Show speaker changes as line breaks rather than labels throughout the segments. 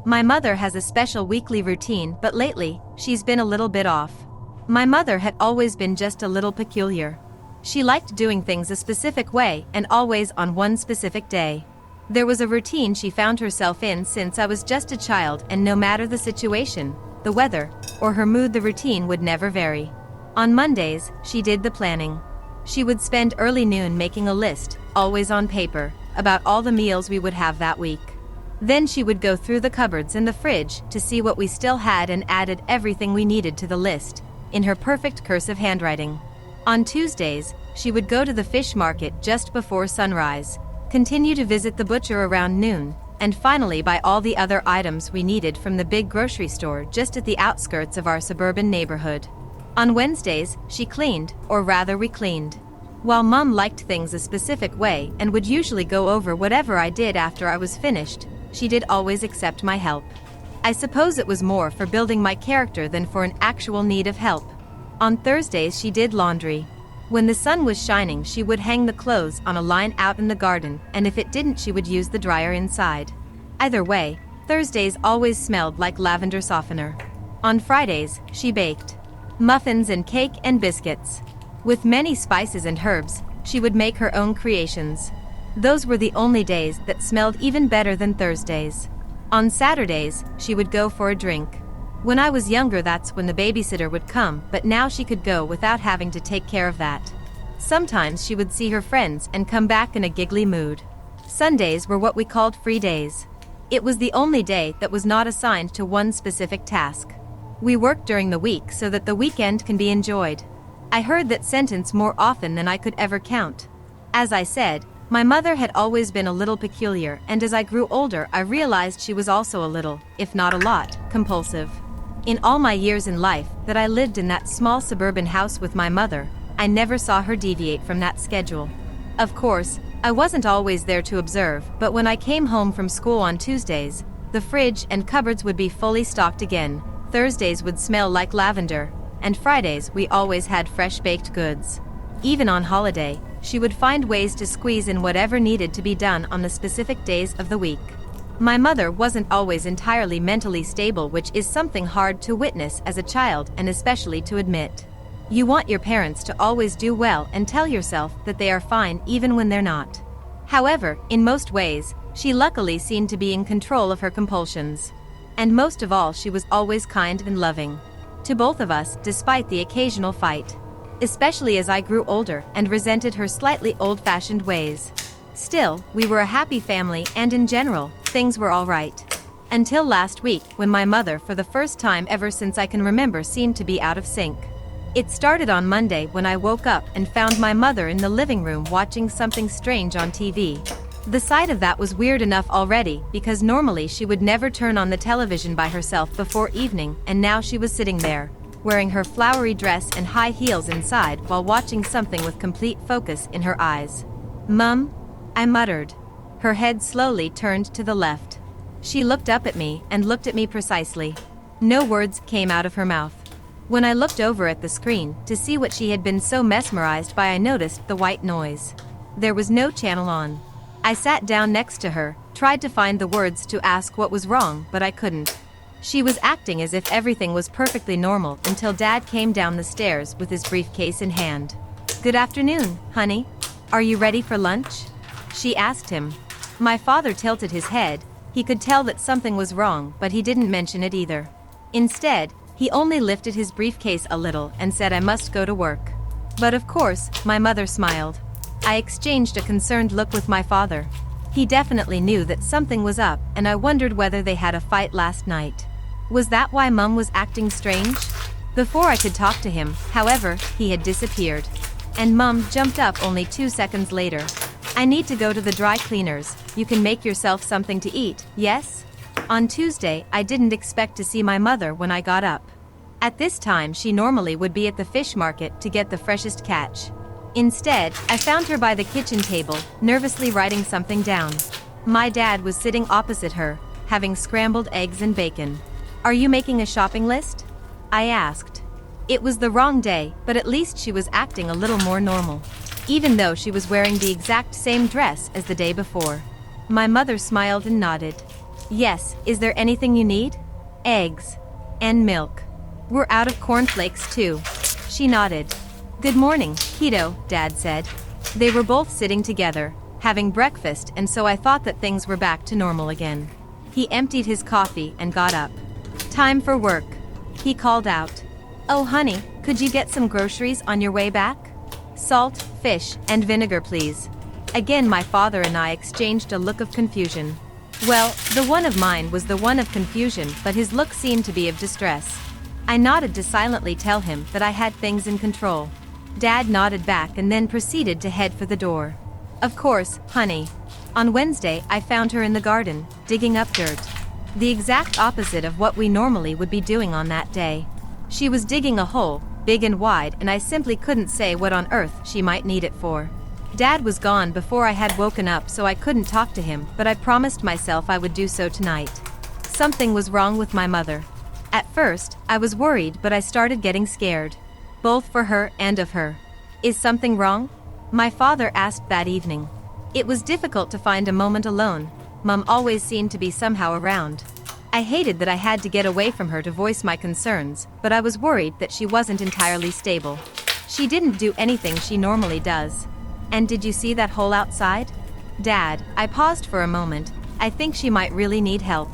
My mother has a special weekly routine, but lately, she's been a little bit off. My mother had always been just a little peculiar. She liked doing things a specific way and always on one specific day. There was a routine she found herself in since I was just a child, and no matter the situation, the weather, or her mood, the routine would never vary. On Mondays, she did the planning. She would spend early noon making a list, always on paper, about all the meals we would have that week. Then she would go through the cupboards and the fridge to see what we still had and added everything we needed to the list, in her perfect cursive handwriting. On Tuesdays, she would go to the fish market just before sunrise, continue to visit the butcher around noon, and finally buy all the other items we needed from the big grocery store just at the outskirts of our suburban neighborhood. On Wednesdays, she cleaned, or rather we cleaned. While Mom liked things a specific way and would usually go over whatever I did after I was finished, she did always accept my help. I suppose it was more for building my character than for an actual need of help. On Thursdays she did laundry. When the sun was shining she would hang the clothes on a line out in the garden, and if it didn't she would use the dryer inside. Either way, Thursdays always smelled like lavender softener. On Fridays, she baked muffins and cake and biscuits. With many spices and herbs, she would make her own creations. Those were the only days that smelled even better than Thursdays. On Saturdays, she would go for a drink. When I was younger that's when the babysitter would come, but now she could go without having to take care of that. Sometimes she would see her friends and come back in a giggly mood. Sundays were what we called free days. It was the only day that was not assigned to one specific task. We worked during the week so that the weekend can be enjoyed. I heard that sentence more often than I could ever count. As I said, my mother had always been a little peculiar, and as I grew older I realized she was also a little, if not a lot, compulsive. In all my years in life that I lived in that small suburban house with my mother, I never saw her deviate from that schedule. Of course, I wasn't always there to observe, but when I came home from school on Tuesdays, the fridge and cupboards would be fully stocked again, Thursdays would smell like lavender, and Fridays we always had fresh baked goods. Even on holiday, she would find ways to squeeze in whatever needed to be done on the specific days of the week. My mother wasn't always entirely mentally stable, which is something hard to witness as a child and especially to admit. You want your parents to always do well and tell yourself that they are fine even when they're not. However, in most ways, she luckily seemed to be in control of her compulsions. And most of all, she was always kind and loving to both of us, despite the occasional fight. Especially as I grew older and resented her slightly old-fashioned ways. Still, we were a happy family and in general, things were all right. Until last week, when my mother, for the first time ever since I can remember, seemed to be out of sync. It started on Monday when I woke up and found my mother in the living room watching something strange on TV. The sight of that was weird enough already, because normally she would never turn on the television by herself before evening, and now she was sitting there, wearing her flowery dress and high heels inside while watching something with complete focus in her eyes. "Mum?" I muttered. Her head slowly turned to the left. She looked up at me and looked at me precisely. No words came out of her mouth. When I looked over at the screen to see what she had been so mesmerized by, I noticed the white noise. There was no channel on. I sat down next to her, tried to find the words to ask what was wrong, but I couldn't. She was acting as if everything was perfectly normal until Dad came down the stairs with his briefcase in hand. "Good afternoon, honey. Are you ready for lunch?" she asked him. My father tilted his head. He could tell that something was wrong, but he didn't mention it either. Instead, he only lifted his briefcase a little and said I must go to work. But of course, my mother smiled. I exchanged a concerned look with my father. He definitely knew that something was up, and I wondered whether they had a fight last night. Was that why Mum was acting strange? Before I could talk to him, however, he had disappeared. And Mum jumped up only 2 seconds later. "I need to go to the dry cleaners. You can make yourself something to eat, yes?" On Tuesday, I didn't expect to see my mother when I got up. At this time she normally would be at the fish market to get the freshest catch. Instead, I found her by the kitchen table, nervously writing something down. My dad was sitting opposite her, having scrambled eggs and bacon. "Are you making a shopping list?" I asked. It was the wrong day, but at least she was acting a little more normal, even though she was wearing the exact same dress as the day before. My mother smiled and nodded. Yes, is there anything you need? Eggs. And milk. We're out of cornflakes too. She nodded. Good morning, Keto, Dad said. They were both sitting together, having breakfast, and so I thought that things were back to normal again. He emptied his coffee and got up. Time for work. He called out. Oh honey, could you get some groceries on your way back? Salt, fish, and vinegar please. Again my father and I exchanged a look of confusion. Well, the one of mine was the one of confusion, but his look seemed to be of distress. I nodded to silently tell him that I had things in control. Dad nodded back and then proceeded to head for the door. Of course, honey. On Wednesday I found her in the garden, digging up dirt. The exact opposite of what we normally would be doing on that day. She was digging a hole, big and wide, and I simply couldn't say what on earth she might need it for. Dad was gone before I had woken up, so I couldn't talk to him, but I promised myself I would do so tonight. Something was wrong with my mother. At first, I was worried, but I started getting scared. Both for her and of her. Is something wrong? My father asked that evening. It was difficult to find a moment alone. Mum always seemed to be somehow around. I hated that I had to get away from her to voice my concerns, but I was worried that she wasn't entirely stable. She didn't do anything she normally does. And did you see that hole outside? Dad, I paused for a moment. I think she might really need help.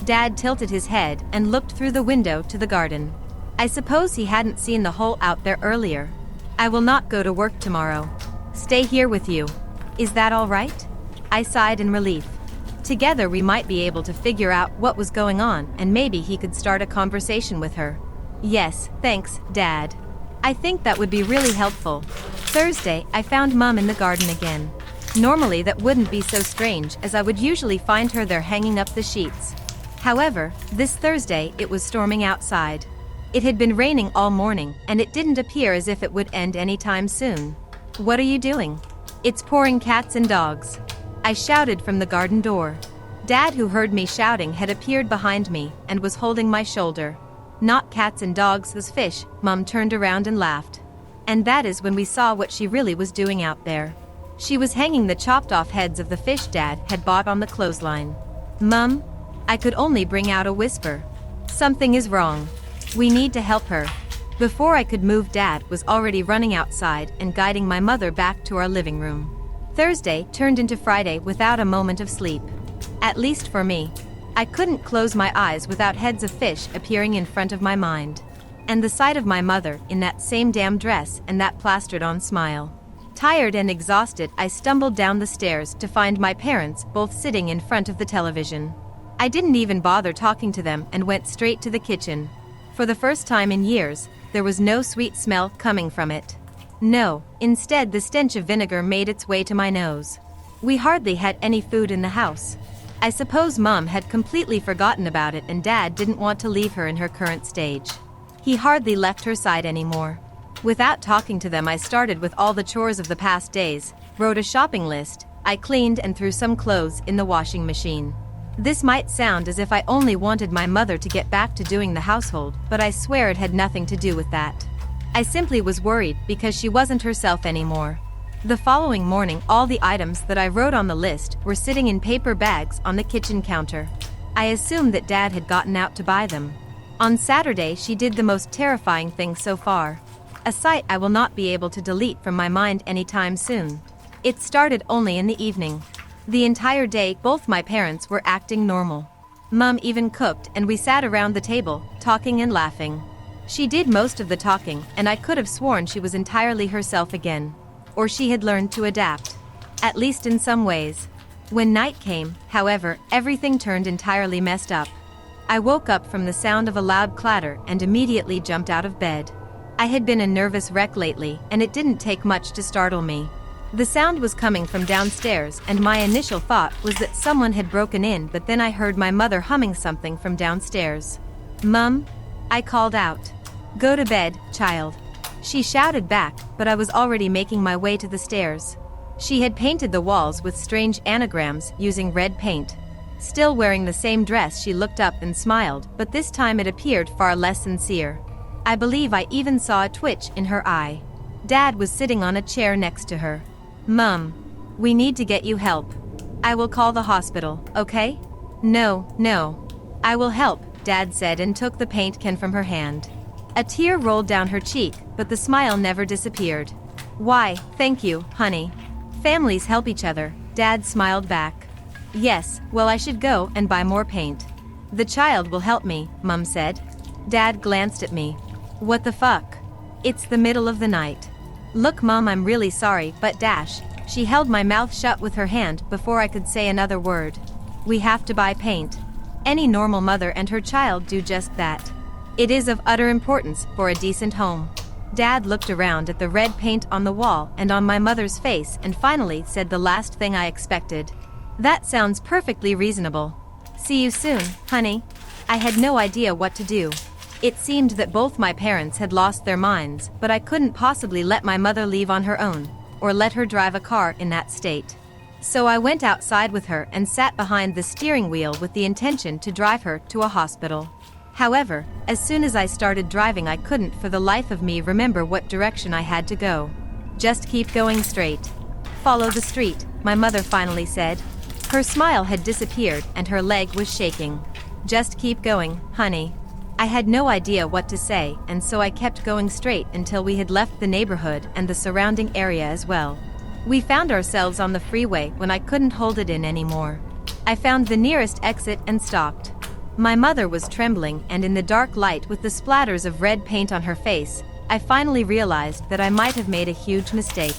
Dad tilted his head and looked through the window to the garden. I suppose he hadn't seen the hole out there earlier. I will not go to work tomorrow. Stay here with you. Is that all right? I sighed in relief. Together we might be able to figure out what was going on, and maybe he could start a conversation with her. Yes, thanks, Dad. I think that would be really helpful. Thursday, I found Mum in the garden again. Normally that wouldn't be so strange, as I would usually find her there hanging up the sheets. However, this Thursday it was storming outside. It had been raining all morning, and it didn't appear as if it would end anytime soon. What are you doing? It's pouring cats and dogs. I shouted from the garden door. Dad, who heard me shouting, had appeared behind me and was holding my shoulder. Not cats and dogs, those fish. Mum turned around and laughed. And that is when we saw what she really was doing out there. She was hanging the chopped off heads of the fish Dad had bought on the clothesline. Mum? I could only bring out a whisper. Something is wrong. We need to help her. Before I could move, Dad was already running outside and guiding my mother back to our living room. Thursday turned into Friday without a moment of sleep. At least for me. I couldn't close my eyes without heads of fish appearing in front of my mind. And the sight of my mother in that same damn dress and that plastered-on smile. Tired and exhausted, I stumbled down the stairs to find my parents both sitting in front of the television. I didn't even bother talking to them and went straight to the kitchen. For the first time in years, there was no sweet smell coming from it. No, instead the stench of vinegar made its way to my nose. We hardly had any food in the house. I suppose Mum had completely forgotten about it, and Dad didn't want to leave her in her current stage. He hardly left her side anymore. Without talking to them, I started with all the chores of the past days, wrote a shopping list, I cleaned and threw some clothes in the washing machine. This might sound as if I only wanted my mother to get back to doing the household, but I swear it had nothing to do with that. I simply was worried because she wasn't herself anymore. The following morning, all the items that I wrote on the list were sitting in paper bags on the kitchen counter. I assumed that Dad had gotten out to buy them. On Saturday, she did the most terrifying thing so far. A sight I will not be able to delete from my mind anytime soon. It started only in the evening. The entire day, both my parents were acting normal. Mum even cooked, and we sat around the table, talking and laughing. She did most of the talking, and I could have sworn she was entirely herself again. Or she had learned to adapt. At least in some ways. When night came, however, everything turned entirely messed up. I woke up from the sound of a loud clatter and immediately jumped out of bed. I had been a nervous wreck lately, and it didn't take much to startle me. The sound was coming from downstairs, and my initial thought was that someone had broken in, but then I heard my mother humming something from downstairs. "Mum?" I called out. "Go to bed, child." She shouted back, but I was already making my way to the stairs. She had painted the walls with strange anagrams using red paint. Still wearing the same dress, she looked up and smiled, but this time it appeared far less sincere. I believe I even saw a twitch in her eye. Dad was sitting on a chair next to her. "Mum, we need to get you help. I will call the hospital, okay?" No, no. I will help, Dad said and took the paint can from her hand. A tear rolled down her cheek, but the smile never disappeared. Why, thank you, honey. Families help each other, Dad smiled back. Yes, well I should go and buy more paint. The child will help me, Mum said. Dad glanced at me. What the fuck? It's the middle of the night. Look Mom, I'm really sorry, but dash. She held my mouth shut with her hand before I could say another word. We have to buy paint. Any normal mother and her child do just that. It is of utter importance for a decent home. Dad looked around at the red paint on the wall and on my mother's face and finally said the last thing I expected. That sounds perfectly reasonable. See you soon, honey. I had no idea what to do. It seemed that both my parents had lost their minds, but I couldn't possibly let my mother leave on her own, or let her drive a car in that state. So I went outside with her and sat behind the steering wheel with the intention to drive her to a hospital. However, as soon as I started driving I couldn't for the life of me remember what direction I had to go. Just keep going straight. Follow the street, my mother finally said. Her smile had disappeared and her leg was shaking. Just keep going, honey. I had no idea what to say, and so I kept going straight until we had left the neighborhood and the surrounding area as well. We found ourselves on the freeway when I couldn't hold it in anymore. I found the nearest exit and stopped. My mother was trembling, and in the dark light with the splatters of red paint on her face, I finally realized that I might have made a huge mistake.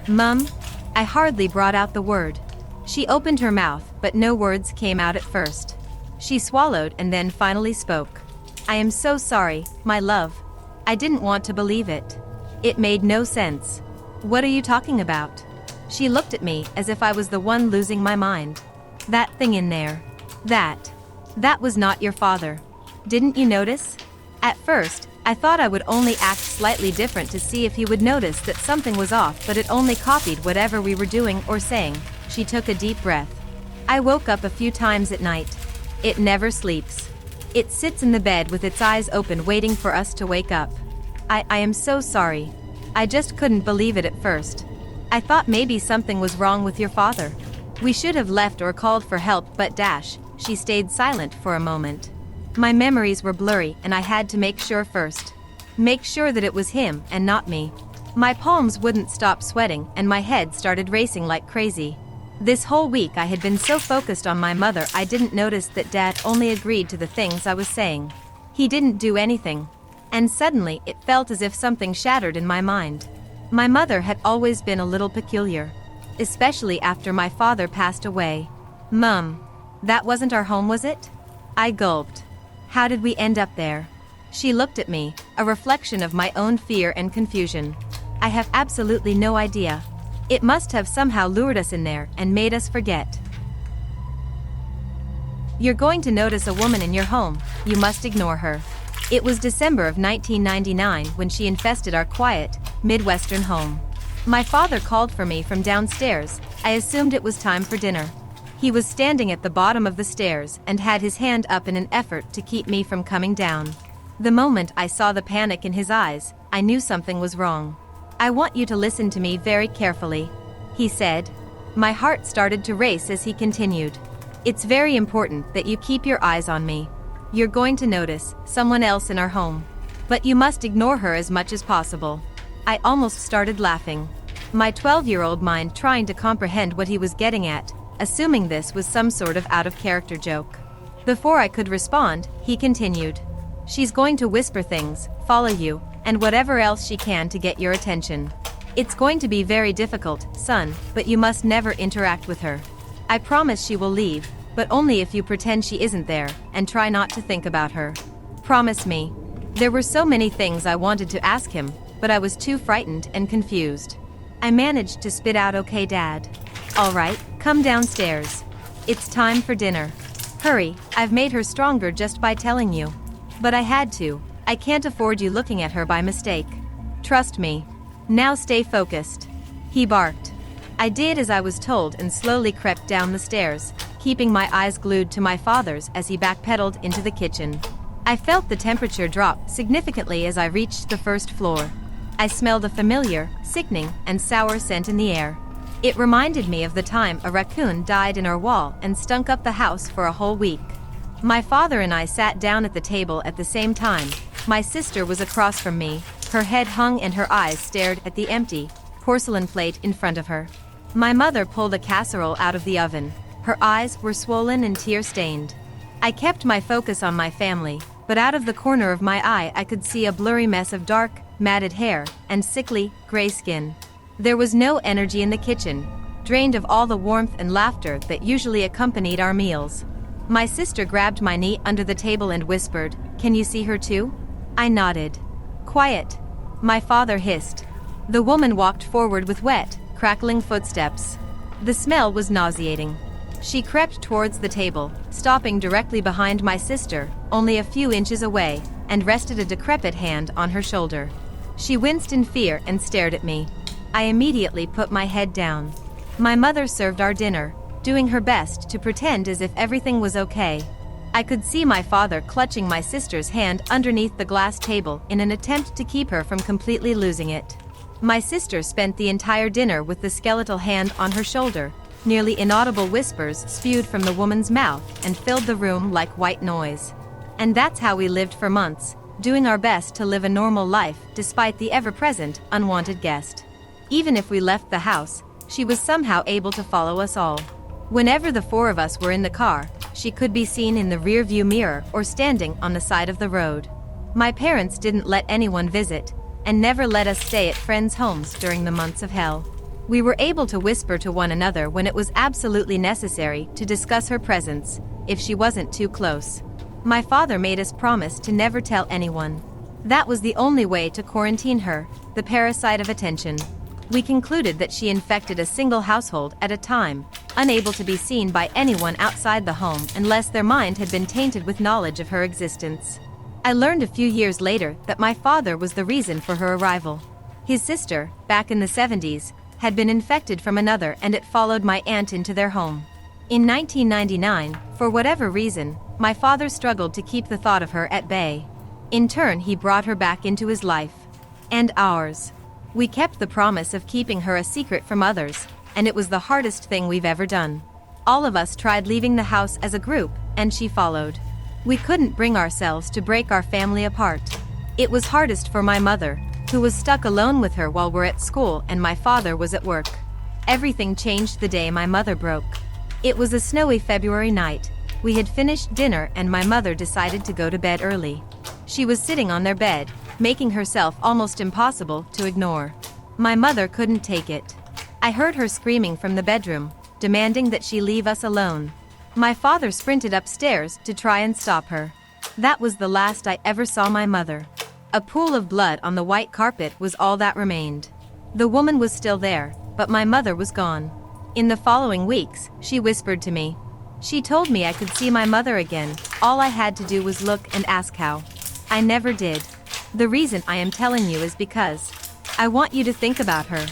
Mum? I hardly brought out the word. She opened her mouth, but no words came out at first. She swallowed and then finally spoke. I am so sorry, my love. I didn't want to believe it. It made no sense. What are you talking about? She looked at me as if I was the one losing my mind. That thing in there. That was not your father. Didn't you notice? At first, I thought I would only act slightly different to see if he would notice that something was off, but it only copied whatever we were doing or saying. She took a deep breath. I woke up a few times at night. It never sleeps. It sits in the bed with its eyes open waiting for us to wake up. I am so sorry. I just couldn't believe it at first. I thought maybe something was wrong with your father. We should have left or called for help, but dash. She stayed silent for a moment. My memories were blurry and I had to make sure first. Make sure that it was him and not me. My palms wouldn't stop sweating and my head started racing like crazy. This whole week I had been so focused on my mother I didn't notice that Dad only agreed to the things I was saying. He didn't do anything. And suddenly it felt as if something shattered in my mind. My mother had always been a little peculiar. Especially after my father passed away. Mum. That wasn't our home, was it? I gulped. How did we end up there? She looked at me, a reflection of my own fear and confusion. I have absolutely no idea. It must have somehow lured us in there and made us forget. You're going to notice a woman in your home. You must ignore her. It was December of 1999 when she infested our quiet, Midwestern home. My father called for me from downstairs. I assumed it was time for dinner. He was standing at the bottom of the stairs and had his hand up in an effort to keep me from coming down. The moment I saw the panic in his eyes, I knew something was wrong. I want you to listen to me very carefully, he said. My heart started to race as he continued. It's very important that you keep your eyes on me. You're going to notice someone else in our home. But you must ignore her as much as possible. I almost started laughing. My 12-year-old mind trying to comprehend what he was getting at, assuming this was some sort of out-of-character joke. Before I could respond, he continued. She's going to whisper things, follow you, and whatever else she can to get your attention. It's going to be very difficult, son, but you must never interact with her. I promise she will leave, but only if you pretend she isn't there, and try not to think about her. Promise me. There were so many things I wanted to ask him, but I was too frightened and confused. I managed to spit out, "Okay, Dad. All right, come downstairs. It's time for dinner. Hurry, I've made her stronger just by telling you. But I had to. I can't afford you looking at her by mistake. Trust me. Now stay focused." He barked. I did as I was told and slowly crept down the stairs, keeping my eyes glued to my father's as he backpedaled into the kitchen. I felt the temperature drop significantly as I reached the first floor. I smelled a familiar, sickening, and sour scent in the air. It reminded me of the time a raccoon died in our wall and stunk up the house for a whole week. My father and I sat down at the table at the same time. My sister was across from me, her head hung and her eyes stared at the empty porcelain plate in front of her. My mother pulled a casserole out of the oven. Her eyes were swollen and tear-stained. I kept my focus on my family, but out of the corner of my eye I could see a blurry mess of dark, matted hair and sickly, gray skin. There was no energy in the kitchen, drained of all the warmth and laughter that usually accompanied our meals. My sister grabbed my knee under the table and whispered, "Can you see her too?" I nodded. "Quiet," my father hissed. The woman walked forward with wet, crackling footsteps. The smell was nauseating. She crept towards the table, stopping directly behind my sister, only a few inches away, and rested a decrepit hand on her shoulder. She winced in fear and stared at me. I immediately put my head down. My mother served our dinner, doing her best to pretend as if everything was okay. I could see my father clutching my sister's hand underneath the glass table in an attempt to keep her from completely losing it. My sister spent the entire dinner with the skeletal hand on her shoulder. Nearly inaudible whispers spewed from the woman's mouth and filled the room like white noise. And that's how we lived for months, doing our best to live a normal life despite the ever-present, unwanted guest. Even if we left the house, she was somehow able to follow us all. Whenever the four of us were in the car, she could be seen in the rear-view mirror or standing on the side of the road. My parents didn't let anyone visit, and never let us stay at friends' homes during the months of hell. We were able to whisper to one another when it was absolutely necessary to discuss her presence, if she wasn't too close. My father made us promise to never tell anyone. That was the only way to quarantine her, the parasite of attention. We concluded that she infected a single household at a time, unable to be seen by anyone outside the home unless their mind had been tainted with knowledge of her existence. I learned a few years later that my father was the reason for her arrival. His sister, back in the 70s, had been infected from another and it followed my aunt into their home. In 1999, for whatever reason, my father struggled to keep the thought of her at bay. In turn, he brought her back into his life. And ours. We kept the promise of keeping her a secret from others, and it was the hardest thing we've ever done. All of us tried leaving the house as a group, and she followed. We couldn't bring ourselves to break our family apart. It was hardest for my mother, who was stuck alone with her while we're at school and my father was at work. Everything changed the day my mother broke. It was a snowy February night. We had finished dinner and my mother decided to go to bed early. She was sitting on their bed, making herself almost impossible to ignore. My mother couldn't take it. I heard her screaming from the bedroom, demanding that she leave us alone. My father sprinted upstairs to try and stop her. That was the last I ever saw my mother. A pool of blood on the white carpet was all that remained. The woman was still there, but my mother was gone. In the following weeks, she whispered to me. She told me I could see my mother again, all I had to do was look and ask how. I never did. The reason I am telling you is because I want you to think about her.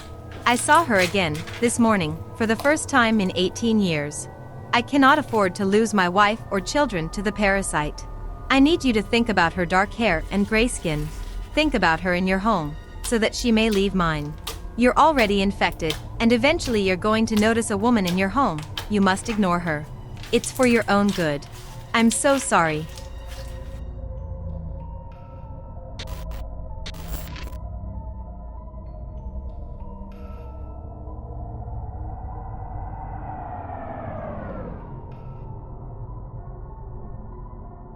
I saw her again, this morning, for the first time in 18 years. I cannot afford to lose my wife or children to the parasite. I need you to think about her dark hair and gray skin. Think about her in your home, so that she may leave mine. You're already infected, and eventually you're going to notice a woman in your home. You must ignore her. It's for your own good. I'm so sorry.